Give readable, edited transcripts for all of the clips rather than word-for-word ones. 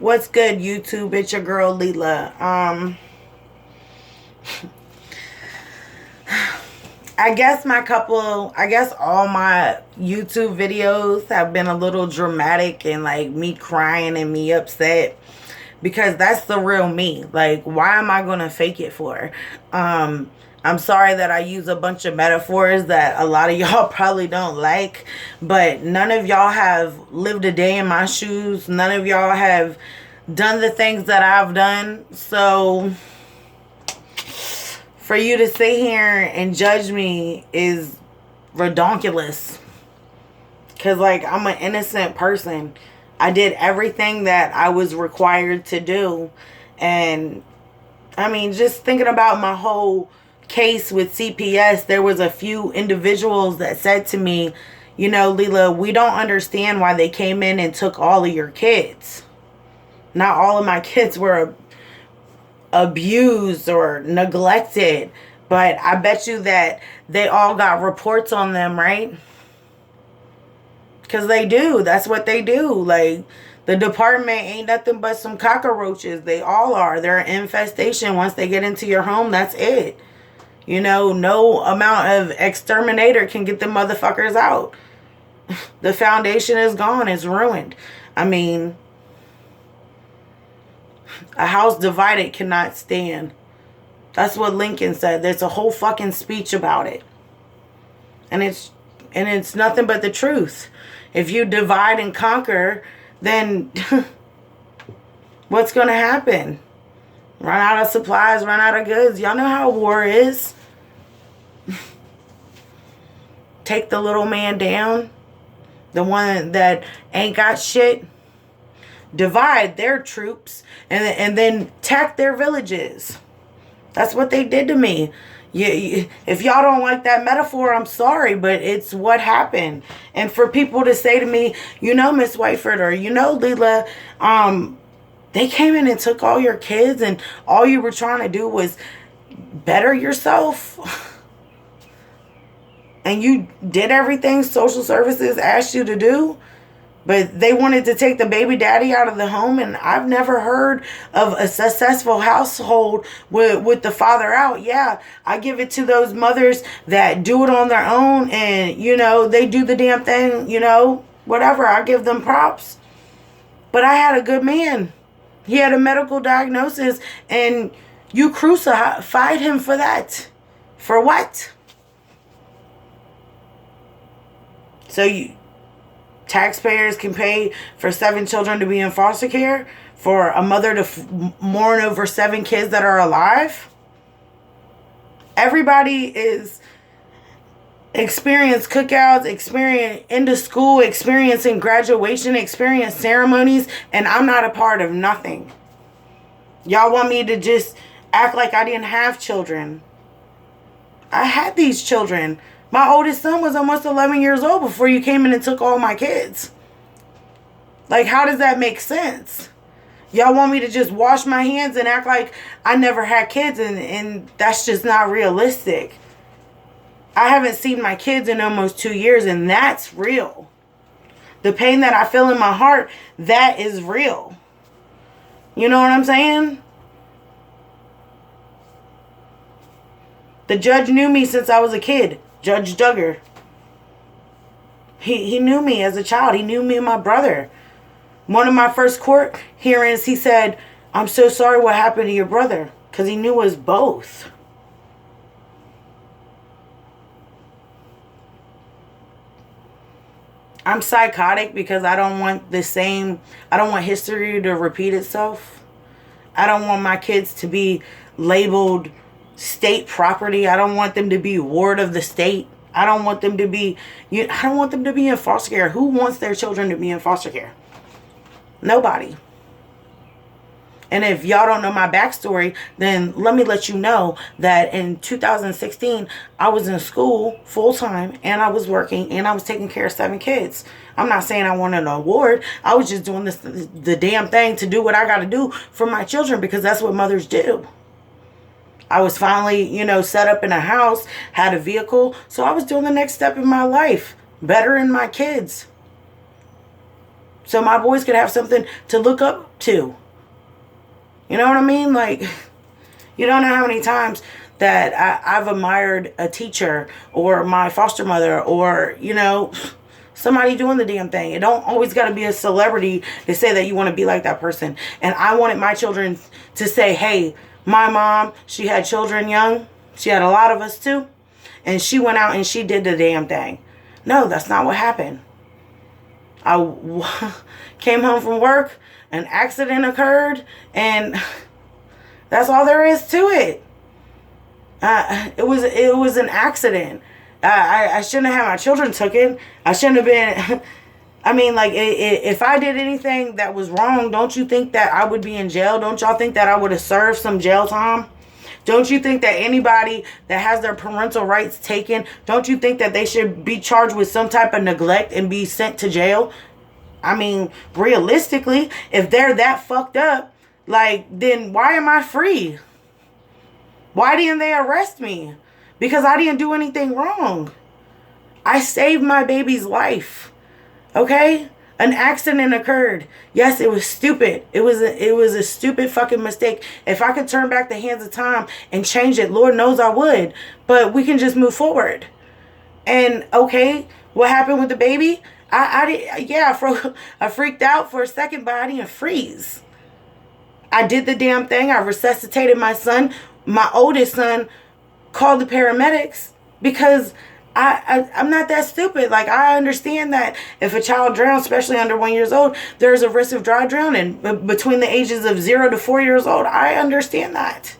What's good, YouTube? It's your girl Leela. I guess all my YouTube videos have been a little dramatic and like me crying and me upset because that's the real me. Like, why am I gonna fake it for? I'm sorry that I use a bunch of metaphors that a lot of y'all probably don't like, but none of y'all have lived a day in my shoes. None of y'all have done the things that I've done. So for you to sit here and judge me is redonkulous. Because, like, I'm an innocent person. I did everything that I was required to do. And, I mean, just thinking about my whole case with CPS, there was a few individuals that said to me, you know, Leela, we don't understand why they came in and took all of your kids. Not all of my kids were abused or neglected, but I bet you that they all got reports on them, right? Because they do. That's what they do. Like, the department ain't nothing but some cockroaches. They all are. They're an infestation. Once they get into your home, that's it. You know, no amount of exterminator can get the motherfuckers out. The foundation is gone. It's ruined. I mean, a house divided cannot stand. That's what Lincoln said. There's a whole fucking speech about it. And it's nothing but the truth. If you divide and conquer, then what's going to happen? Run out of supplies, run out of goods. Y'all know how war is. Take the little man down. The one that ain't got shit. Divide their troops and then attack their villages. That's what they did to me. If y'all don't like that metaphor, I'm sorry, but it's what happened. And for people to say to me, you know, Miss Whiteford, or you know, Leela, they came in and took all your kids and all you were trying to do was better yourself. And you did everything social services asked you to do. But they wanted to take the baby daddy out of the home. And I've never heard of a successful household with the father out. Yeah, I give it to those mothers that do it on their own. And, you know, they do the damn thing, you know, whatever. I give them props. But I had a good man. He had a medical diagnosis. And you crucified him for that. For what? So taxpayers can pay for 7 children to be in foster care, for a mother to mourn over 7 kids that are alive. Everybody is experience cookouts, experience into school, experiencing graduation, experience ceremonies, and I'm not a part of nothing. Y'all want me to just act like I didn't have children. I had these children. My oldest son was almost 11 years old before you came in and took all my kids. Like, how does that make sense? Y'all want me to just wash my hands and act like I never had kids, and that's just not realistic. I haven't seen my kids in almost 2 years, and that's real. The pain that I feel in my heart, that is real. You know what I'm saying? The judge knew me since I was a kid. Judge Duggar. He knew me as a child. He knew me and my brother. One of my first court hearings, he said, I'm so sorry what happened to your brother. Because he knew us both. I'm psychotic because I don't want history to repeat itself. I don't want my kids to be labeled state property. I don't want them to be ward of the state. I don't want them to be in foster care. Who wants their children to be in foster care? Nobody. And if y'all don't know my backstory, then let me let you know that in 2016, I was in school full time and I was working and I was taking care of 7 kids. I'm not saying I wanted an award. I was just doing the damn thing to do what I got to do for my children, because that's what mothers do. I was finally, you know, set up in a house, had a vehicle. So I was doing the next step in my life, bettering my kids. So my boys could have something to look up to. You know what I mean? Like, you don't know how many times that I've admired a teacher or my foster mother or, you know, somebody doing the damn thing. It don't always got to be a celebrity to say that you want to be like that person. And I wanted my children to say, hey, my mom, she had children young. She had a lot of us too. And she went out and she did the damn thing. No, that's not what happened. I came home from work, an accident occurred, and that's all there is to it. It was an accident. I shouldn't have had my children taken. I shouldn't have been. I mean, like, if I did anything that was wrong, don't you think that I would be in jail? Don't y'all think that I would have served some jail time? Don't you think that anybody that has their parental rights taken, don't you think that they should be charged with some type of neglect and be sent to jail? I mean, realistically, if they're that fucked up, like, then why am I free? Why didn't they arrest me? Because I didn't do anything wrong. I saved my baby's life. Okay? An accident occurred. Yes, it was stupid. It was a stupid fucking mistake. If I could turn back the hands of time and change it, Lord knows I would. But we can just move forward. And okay, what happened with the baby? I freaked out for a second, but I didn't freeze. I did the damn thing. I resuscitated my son. My oldest son called the paramedics because I'm not that stupid. Like, I understand that if a child drowns, especially under 1 year old, there's a risk of dry drowning between the ages of 0 to 4 years old. I understand that.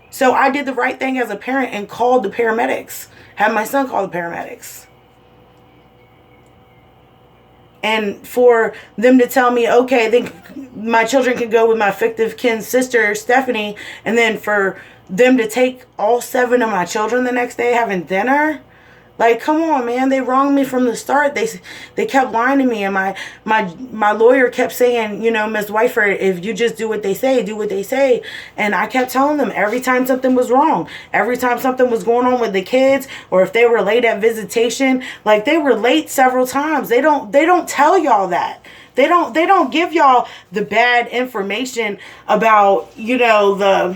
So I did the right thing as a parent and called the paramedics. Had my son call the paramedics. And for them to tell me, okay, then my children can go with my fictive kin sister, Stephanie, and then for them to take all 7 of my children the next day having dinner. Like, come on, man. They wronged me from the start. They kept lying to me. And my lawyer kept saying, you know, Ms. Whiteford, if you just do what they say, do what they say. And I kept telling them every time something was wrong, every time something was going on with the kids, or if they were late at visitation, like they were late several times. They don't tell y'all that. They don't give y'all the bad information about, you know,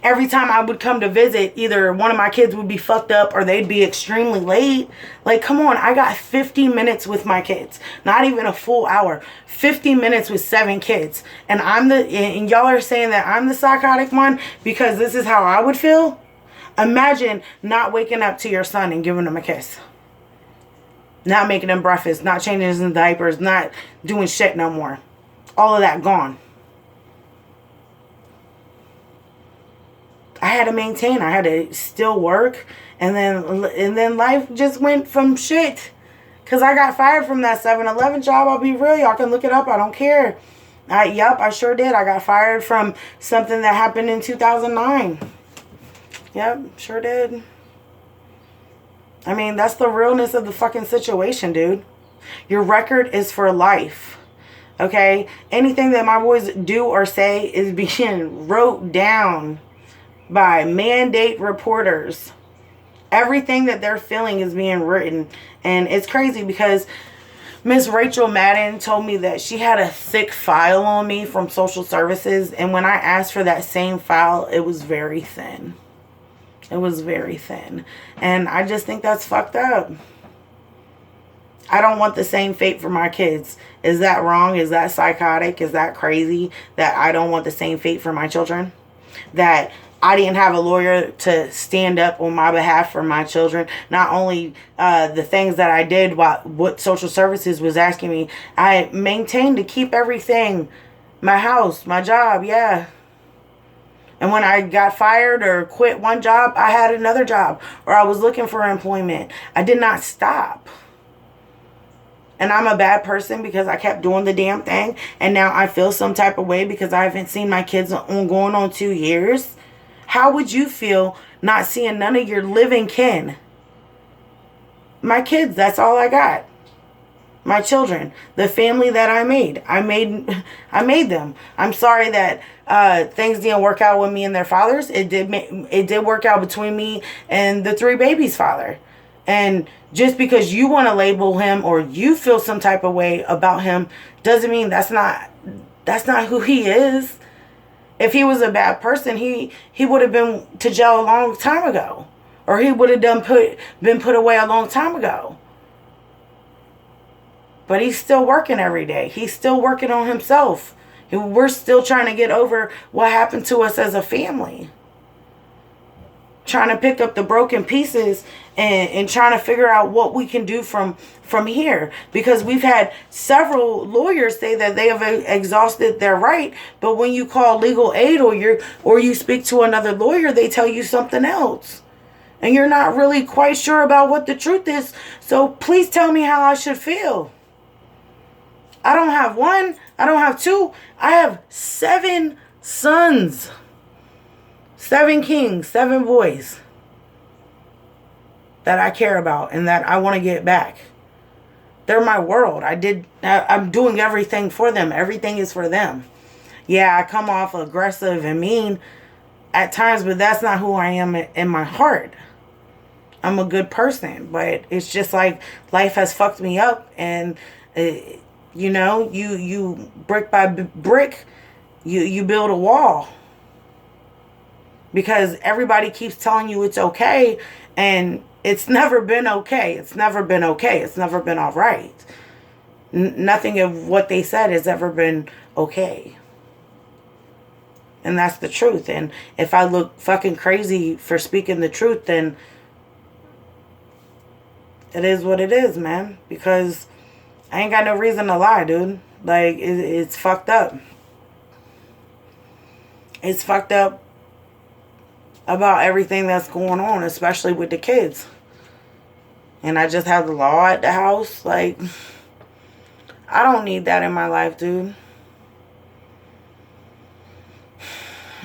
every time I would come to visit, either one of my kids would be fucked up or they'd be extremely late. Like, come on, I got 50 minutes with my kids. Not even a full hour. 50 minutes with 7 kids. And and y'all are saying that I'm the psychotic one because this is how I would feel? Imagine not waking up to your son and giving him a kiss. Not making him breakfast, not changing his diapers, not doing shit no more. All of that gone. I had to maintain. I had to still work. And then life just went from shit. Because I got fired from that 7-Eleven job. I'll be real. Y'all can look it up. I don't care. I sure did. I got fired from something that happened in 2009. Yep, sure did. I mean, that's the realness of the fucking situation, dude. Your record is for life. Okay? Anything that my boys do or say is being wrote down by mandate reporters. Everything that they're feeling is being written. And it's crazy because Miss Rachel Madden told me that she had a thick file on me from social services. And when I asked for that same file, it was very thin. It was very thin. And I just think that's fucked up. I don't want the same fate for my kids. Is that wrong? Is that psychotic? Is that crazy that I don't want the same fate for my children? That I didn't have a lawyer to stand up on my behalf for my children. Not only the things that I did, what social services was asking me, I maintained to keep everything. My house, my job, yeah. And when I got fired or quit one job, I had another job. Or I was looking for employment. I did not stop. And I'm a bad person because I kept doing the damn thing. And now I feel some type of way because I haven't seen my kids going on 2 years. How would you feel not seeing none of your living kin? My kids, that's all I got. My children, the family that I made. I made them. I'm sorry that things didn't work out with me and their fathers. It did work out between me and the 3 babies' father. And just because you want to label him or you feel some type of way about him doesn't mean that's not who he is. If he was a bad person, he would have been to jail a long time ago. Or he would have been put away a long time ago. But he's still working every day. He's still working on himself. We're still trying to get over what happened to us as a family. Trying to pick up the broken pieces and trying to figure out what we can do from here. Because we've had several lawyers say that they have exhausted their right, but when you call legal aid or you speak to another lawyer, they tell you something else. And you're not really quite sure about what the truth is. So please tell me how I should feel. I don't have one. I don't have two. I have 7 sons. 7 kings, 7 boys that I care about and that I want to get back. They're my world. I'm doing everything for them. Everything is for them. Yeah, I come off aggressive and mean at times, but that's not who I am in my heart. I'm a good person, but it's just like life has fucked me up, and you know, you brick by brick, you build a wall. Because everybody keeps telling you it's okay, and it's never been okay. It's never been okay. It's never been all right. Nothing of what they said has ever been okay. And that's the truth. And if I look fucking crazy for speaking the truth, then it is what it is, man. Because I ain't got no reason to lie, dude. Like, it's fucked up. It's fucked up about everything that's going on, especially with the kids. And I just have the law at the house. Like, I don't need that in my life, dude.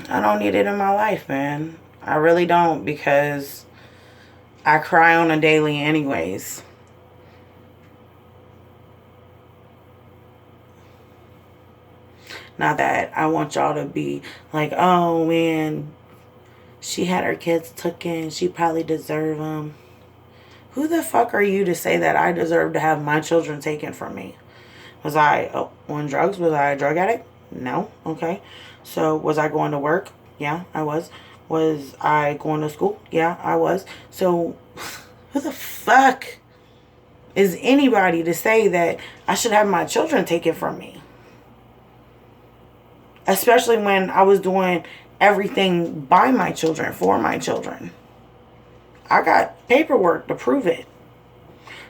I don't need it in my life, man. I really don't, because I cry on a daily anyways. Not that I want y'all to be like, oh man, she had her kids taken, she probably deserved them. Who the fuck are you to say that I deserve to have my children taken from me? Was I on drugs? Was I a drug addict? No. Okay. So was I going to work? Yeah, I was. Was I going to school? Yeah, I was. So who the fuck is anybody to say that I should have my children taken from me? Especially when I was doing everything by my children, for my children. I got paperwork to prove it.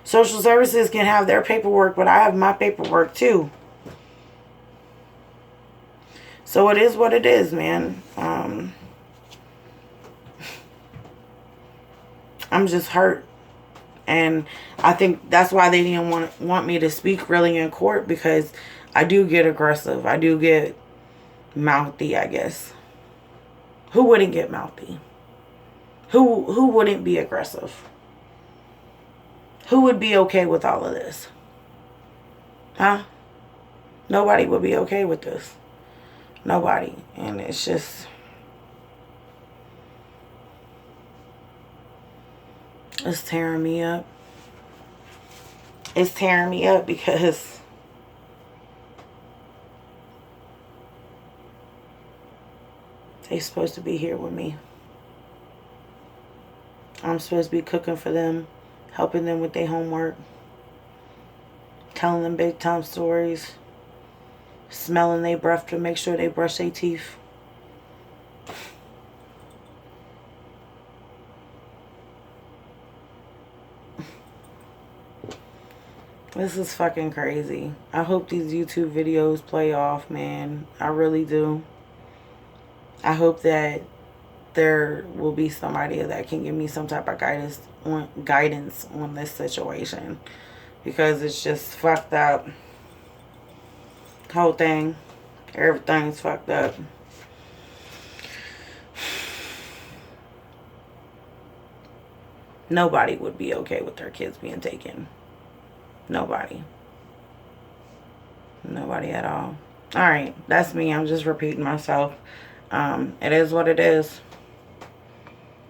Social services can have their paperwork, but I have my paperwork too. So it is what it is, man. I'm just hurt. And I think that's why they didn't want me to speak really in court, because I do get aggressive. I do get mouthy, I guess. Who wouldn't get mouthy? Who wouldn't be aggressive? Who would be okay with all of this? Huh? Nobody would be okay with this. Nobody. And it's just... it's tearing me up. It's tearing me up because... they're supposed to be here with me. I'm supposed to be cooking for them, helping them with their homework, telling them big time stories, smelling their breath to make sure they brush their teeth. This is fucking crazy. I hope these YouTube videos play off, man. I really do. I hope that there will be somebody that can give me some type of guidance on this situation, because it's just fucked up. Whole thing, everything's fucked up. Nobody would be okay with their kids being taken. Nobody. Nobody at all. Alright, that's me. I'm just repeating myself. It is what it is.